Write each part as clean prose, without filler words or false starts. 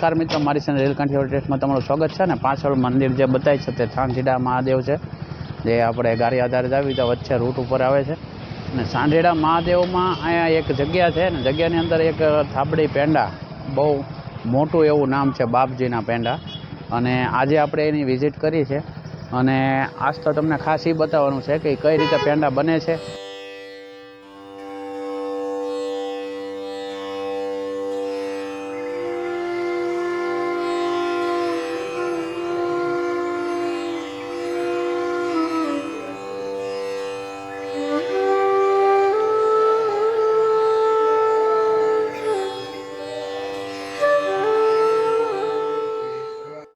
નમસ્કાર મિત્રો, મારી ચેનલ રેલકાંઠી ટેસ્ટમાં તમારું સ્વાગત છે. ને પાછળ મંદિર જે બતાય છે તે સાંઢેડા મહાદેવ છે, જે આપણે ગાડી આધારિત આવી તો વચ્ચે રૂટ ઉપર આવે છે. અને સાંઢેડા મહાદેવમાં અહીંયા એક જગ્યા છે ને, જગ્યાની અંદર એક થાબડી પેંડા, બહુ મોટું એવું નામ છે બાપજીના પેંડા. અને આજે આપણે એની વિઝિટ કરી છે અને આજ તો તમને ખાસ એ બતાવવાનું છે કે કઈ રીતે પેંડા બને છે.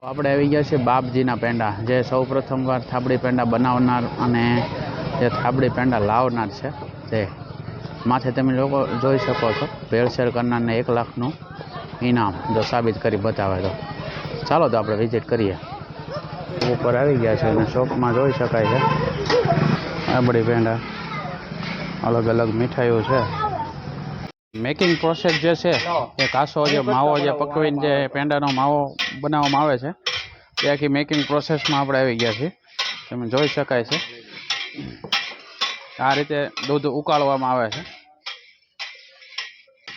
આપણે આવી ગયા છીએ બાપજીના પેંડા, જે સૌ પ્રથમવાર થાબડી પેંડા બનાવનાર અને જે થાબડી પેંડા લાવનાર છે. તે માથે તમે લોકો જોઈ શકો છો, ભેળસેળ કરનારને 1 લાખનું ઇનામ જો સાબિત કરી બતાવે તો. ચાલો તો આપણે વિઝિટ કરીએ. ઉપર આવી ગયા છે અને શોપમાં જોઈ શકાય છે થાબડી પેંડા, અલગ અલગ મીઠાઈઓ છે. મેકિંગ પ્રોસેસ જે છે એ કાસો જે માવો જે પકવીને જે પેંડાનો માવો બનાવવામાં આવે છે, તે આખી મેકિંગ પ્રોસેસમાં આપણે આવી ગયા છીએ. તમે જોઈ શકાય છે આ રીતે દૂધ ઉકાળવામાં આવે છે.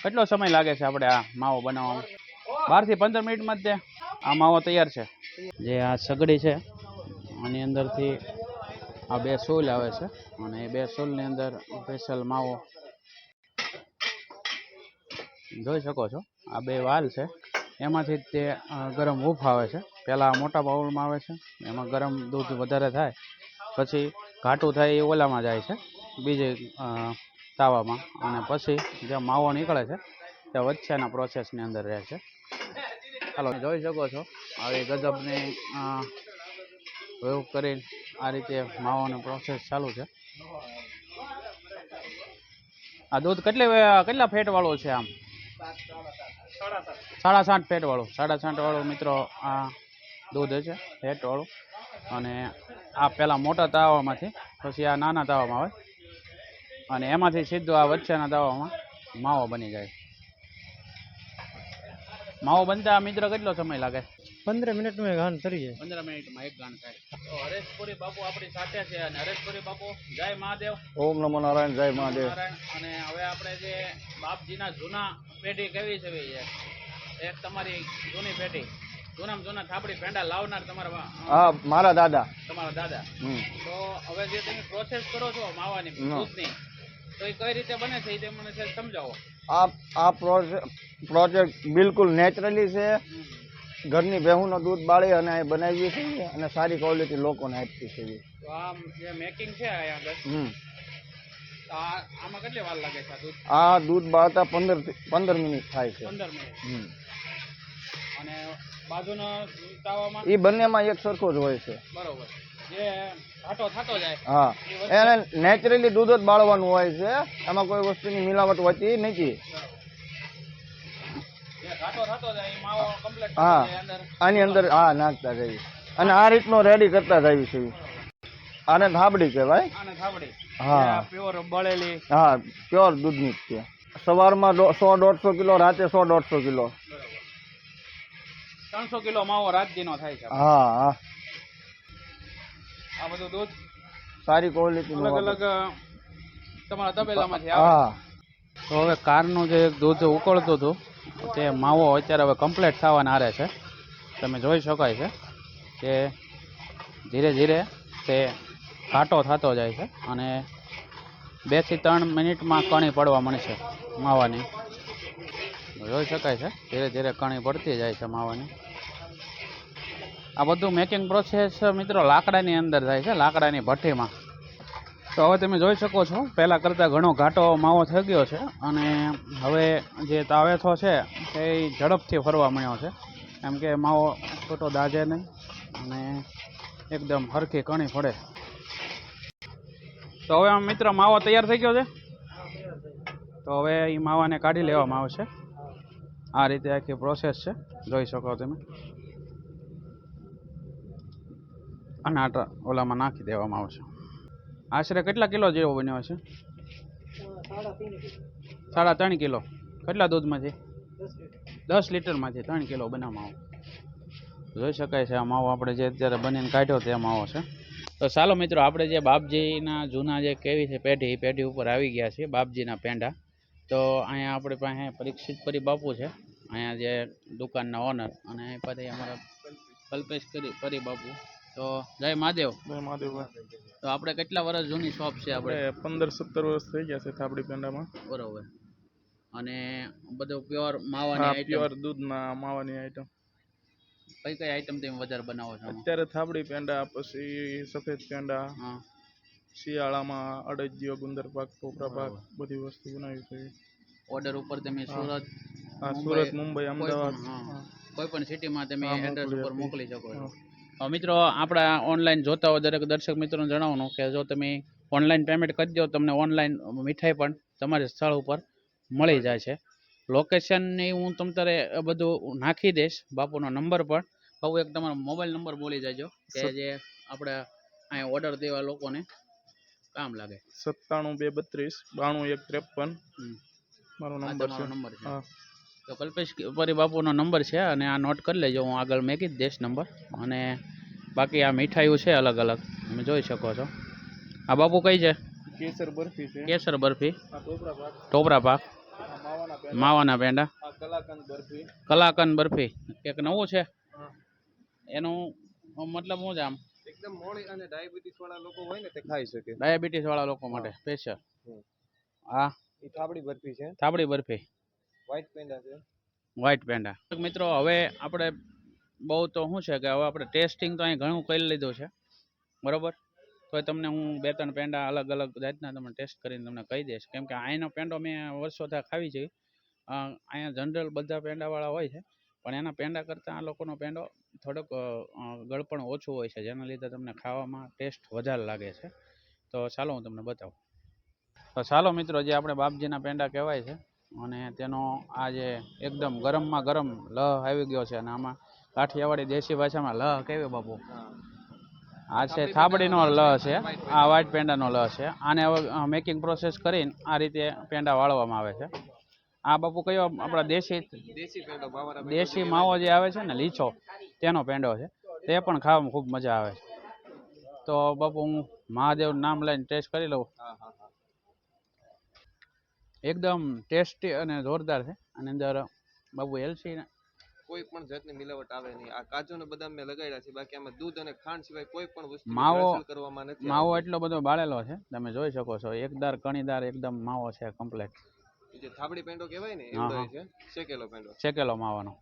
કેટલો સમય લાગે છે આપણે આ માવો બનાવવામાં? 12 થી 15 મિનિટમાં જ આ માવો તૈયાર છે. જે આ સગડી છે આની અંદરથી આ 2 સોલ આવે છે અને એ 2 સોલની અંદર સ્પેશિયલ માવો જોઈ શકો છો. આ 2 વાલ છે, એમાંથી તે ગરમ હૂફ આવે છે. પહેલાં મોટા બાઉલમાં આવે છે, એમાં ગરમ દૂધ વધારે થાય, પછી ઘાટું થાય એ ઓલામાં જાય છે બીજી તાવામાં, અને પછી જે માવો નીકળે છે તે વચ્ચેના પ્રોસેસની અંદર રહે છે. ચાલો જોઈ શકો છો આવી ગજબની વેવ કરીને આ રીતે માવાની પ્રોસેસ ચાલુ છે. આ દૂધ કેટલા ફેટ વાળું છે? આમ 7.5 ફેટ વાળું, 7.5 વાળું મિત્રો આ દૂધ છે, ફેટ વાળું. અને આ પહેલાં મોટા તાવામાંથી પછી આ નાના તાવામાં આવે અને એમાંથી સીધું આ વચ્ચેના તાવામાં માવો બની જાય. માવો બનતા મિત્ર કેટલો સમય લાગે? 15 મિનિટમાં ગાન કરી જાય. 15 મિનિટમાં એક ગાન થાય. તો હરેશપુરી બાપુ આપણી સાથે છે. અને હરેશપુરી બાપુ, જય મહાદેવ. ઓમ નમો નારાયણ, જય મહાદેવ. અને હવે આપણે જે બાપજીના જૂના પેઢી કેવી છે, એક તમારી જૂની પેઢી, જૂના થાબડી પેંડા લાવનાર તમારા? હા, મારા દાદા. તમારા દાદા. તો હવે જે તમે પ્રોસેસ કરો છો માવાની દૂધની, તો એ કઈ રીતે બને છે એ મને સમજાવો. આ પ્રોજેક્ટ બિલકુલ નેચરલી છે. ઘરની ભેહુંનું દૂધ બાળી અને બનાવીએ છીએ અને સારી ક્વોલિટી લોકોને આપીએ છીએ. તો આ જે મેકિંગ છે અહીંયા આમાં કેટલી વાર લાગે છે? આ દૂધ બાળતા 15 મિનિટ થાય છે. 15 મિનિટ. અને બાજુના તાવામાં એ બંનેમાં એક સરખો જ હોય છે. બરોબર. જે ઘાટો થતો જાય, હા, એને નેચરલી દૂધ જ બાળવાનું હોય છે, એમાં કોઈ વસ્તુની મિલાવટ હોતી નથી. હા, આની અંદર હા નાખતા જઈએ અને આ રીતનો રેડી કરતા જઈએ છીએ. આને થાબડી કહેવાય. હા, પ્યોર બળેલી. હા, પ્યોર દૂધની જ છે. સવારમાં 100-150 કિલો, રાતે 100-150 કિલો. 300 કિલો માવો રાતદીનો થાય છે. હા હા. આ બધું દૂધ સારી ક્વોલિટી અલગ અલગ તમારા તબેલામાંથી આવે. હા. તો હવે કારનું જે દૂધ ઉકળતું હતું તે માવો અત્યારે હવે કમ્પ્લીટ થવાના આરે છે. તમે જોઈ શકાય છે કે ધીરે ધીરે તે ઘાટો થતો જાય છે અને 2 થી 3 મિનિટમાં કણી પડવા મળશે માવાની. જોઈ શકાય છે ધીરે ધીરે કણી પડતી જાય છે માવાની. આ બધું મેકિંગ પ્રોસેસ મિત્રો લાકડાની અંદર થાય છે, લાકડાની ભઠ્ઠીમાં. તો હવે તમે જોઈ શકો છો પહેલાં કરતાં ઘણો ઘાટો માવો થઈ ગયો છે અને હવે જે તાવેથો છે એ ઝડપથી ફરવા મળ્યો છે, કેમ કે માવો ખોટો દાજે નહીં અને એકદમ હરખી કણી પડે. તો હવે આમ મિત્ર માવો તૈયાર થઈ ગયો છે. તો હવે એ માવાને કાઢી લેવામાં આવશે. આ રીતે આખી પ્રોસેસ છે, જોઈ શકો તમે. અને ઓલામાં નાખી દેવામાં આવશે. આશરે કેટલા કિલો જેવો બન્યો છે? 3.5 કિલો. કેટલા દૂધમાંથી? 10 લીટરમાંથી 3 કિલો બનાવવામાં આવે. જોઈ શકાય છે આ માવો આપણે જે અત્યારે બનીને કાઢ્યો તે માવો છે. તો ચાલો મિત્રો, આપણે જે બાપજીના જૂના જે કેવી છે પેઢી, એ પેઢી ઉપર આવી ગયા છીએ, બાપજીના પેંડા. તો અહીંયા આપણી પાસે પરીક્ષિત પરી બાપુ છે, અહીંયા જે દુકાનના ઓનર, અને અહીં પછી અમારા કલ્પેશ પરી બાપુ. તો જય મહાદેવ. તો આપણે કેટલા વર્ષ જૂની શોપ છે? આપણે 15-17 વર્ષ થઈ ગયા છે થાબડી પેંડામાં. બરોબર. અને બધું પ્યોર માવાની આઈટમ, પ્યોર દૂધના માવાની આઈટમ. કઈ કઈ આઈટમ તમે વધારે બનાવો છો? અત્યારે થાબડી પેંડા, પછી સફેદ પેંડા, હા, શિયાળામાં અડદિયો, ગુંદર પાક, ટોપરા પાક, બધી વસ્તુ બનાવી છે. ઓર્ડર ઉપર તમે સુરત, સુરત, મુંબઈ, અમદાવાદ, કોઈ પણ સિટીમાં તમે એડ્રેસ ઉપર મોકલી શકો છો. હા. મિત્રો, આપણા ઓનલાઈન જોતા હોય દરેક દર્શક મિત્રોને જણાવવાનું કે જો તમે ઓનલાઈન પેમેન્ટ કરી દો, તમને ઓનલાઈન મીઠાઈ પણ તમારે સ્થળ ઉપર મળી જાય છે. લોકેશનની હું તમારે બધું નાખી દઈશ, બાપુનો નંબર પણ. બાપુ એક તમારો મોબાઈલ નંબર બોલી જાજો કે જે આપણે અહીંયા ઓર્ડર દેવા લોકોને કામ લાગે. 97-232-92-153 મારો નંબર છે. નંબર છે. હા. તો કલ્પેશ પરી બાપુનો નંબર છે, અને આ નોટ કરી લેજો, હું આગળ મેકી જ દઈશ નંબર. અને બાકી આ મીઠાઈઓ છે અલગ અલગ, તમે જોઈ શકો છો. આ બાપુ કઈ છે? કેસર બરફી છે. કેસર બરફી, ટોપરા પાક, ટોપરા પાક, માવાના પેંડા, કલાકંદ બરફી. કલાકંદ બરફી. એક નવું છે, એનું મતલબ શું છે? આમ એકદમ મોળી અને ડાયાબિટીસ વાળા લોકો હોય ને તે ખાઈ શકે. ડાયાબિટીસ વાળા લોકો માટે સ્પેશિયલ. હા, એ થાબડી બરફી છે. થાબડી બરફી, વ્હાઈટ પેંડા છે. વ્હાઈટ પેંડા. મિત્રો, હવે આપણે બહુ તો શું છે કે હવે આપણે ટેસ્ટિંગ તો અહીં ઘણું કરી લીધું છે, બરોબર. તો તમને હું 2-3 પેંડા અલગ અલગ જાતના તમને ટેસ્ટ કરીને તમને કહી દઈશ, કેમ કે અહીંનો પેંડો મેં વર્ષોથી ખાવી છે. અહીંયા જનરલ બધા પેંડાવાળા હોય છે, પણ એના પેંડા કરતાં આ લોકોનો પેંડો થોડોક ગળપણ ઓછું હોય છે, જેના લીધે તમને ખાવામાં ટેસ્ટ વધારે લાગે છે. તો ચાલો હું તમને બતાવું. તો ચાલો મિત્રો, જે આપણે બાપજીના પેંડા કહેવાય છે, અને તેનો આ જે એકદમ ગરમમાં ગરમ લહ આવી ગયો છે, અને આમાં કાઠિયાવાડી દેશી ભાષામાં લહ કેવી બાપુ? આ છે થાબડીનો લહ છે, આ વ્હાઈટ પેંડાનો લહ છે. આને હવે મેકિંગ પ્રોસેસ કરીને આ રીતે પેંડા વાળવામાં આવે છે. આ બાપુ કયો આપણા દેશી માવો જે આવે છે ને, લીચો, તેનો પેંડો છે. તે પણ ખાવામાં ખૂબ મજા આવે છે. તો બાપુ હું મહાદેવનું નામ લઈને ટેસ્ટ કરી લઉં. એકદમ ટેસ્ટી અને જોરદાર છે. આની અંદર બાપુ એલસી કોઈ પણ જાતની મિલાવટ આવે નહીં. આ કાજુ ને બદામ મેં લગાડ્યા છે, બાકી આમાં દૂધ અને ખાંડ સિવાય કોઈ પણ વસ્તુ કરવામાં નથી. માવો એટલો બધો બાળેલો છે, તમે જોઈ શકો છો. એકદાર કણીદાર એકદમ માવો છે, કમ્પ્લીટ. જે થાબડી પેંડો કહેવાય ને એવો છે, શેકેલો પેંડો, શેકેલો માવાનો.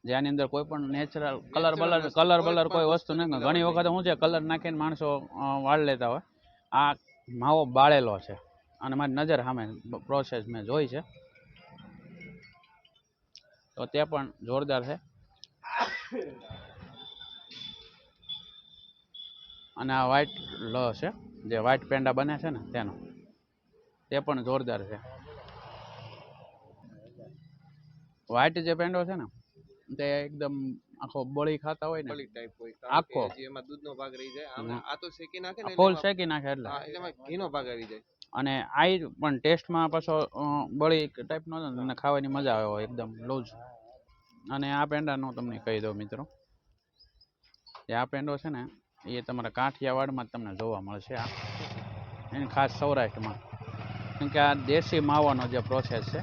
જેની અંદર કોઈ પણ નેચરલ કલર બલર કોઈ વસ્તુ નહીં. ઘણી વખત શું છે, કલર નાખીને માણસો વાળ લેતા હોય. આ માવો બાળેલો છે, અને મારી નજર સામે પ્રોસેસ મેં જોઈ છે, તો તે પણ જોરદાર છે. અને આ વ્હાઈટ લ છે, જે વ્હાઈટ પેંડા બને છે ને તેનો, તે પણ જોરદાર છે. વ્હાઈટ જે પેંડો છે ને, તે એકદમ આખો બળી ખાતા હોય ને, ટાઈપ હોય, આખો એમાં દૂધનો ભાગ રહી જાય. આ તો શેકી નાખે ને, ફૂલ શેકી નાખે એટલે એમાં ઘીનો ભાગ આવી જાય. અને આ પણ ટેસ્ટમાં પાછો બળી ટાઈપનો તમને ખાવાની મજા આવે હોય, એકદમ લૂઝ. અને આ પેંડાનું તમને કહી દઉં મિત્રો, જે આ પેંડો છે ને, એ તમારા કાઠિયાવાડમાં જ તમને જોવા મળશે. આ એની ખાસ સૌરાષ્ટ્રમાં, કેમ કે આ દેશી માવાનો જે પ્રોસેસ છે,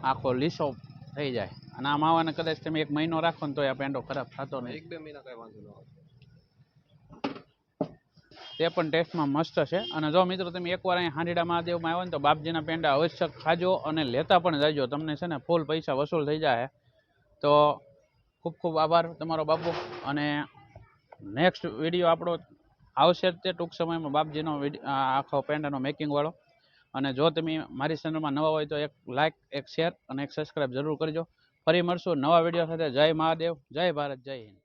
આખો લીસો થઈ જાય. અને આ માવાને કદાચ તમે 1 મહિનો રાખો ને તો આ પેંડો ખરાબ થતો નહીં. 1-2 મહિના કઈ વાંધો ન આવે. તે પણ ટેસ્ટમાં મસ્ત છે. અને જો મિત્રો તમે એકવાર અહીં હાંડીડા મહાદેવમાં આવ્યો ને, તો બાપજીના પેંડા અવશ્ય ખાજો અને લેતા પણ જાજો. તમને છે ને ફૂલ પૈસા વસૂલ થઈ જાય. તો ખૂબ ખૂબ આભાર તમારો બાપુ. અને નેક્સ્ટ વિડીયો આપણો આવશે તે ટૂંક સમયમાં, બાપજીનો આખો પેંડાનો મેકિંગ વાળો. અને જો તમે મારી ચેનલમાં નવા હોય તો એક લાઇક, એક શેર અને એક સબસ્ક્રાઈબ જરૂર કરજો. ફરી મળશું નવા વિડીયો સાથે. જય મહાદેવ, જય ભારત, જય હિન્દ.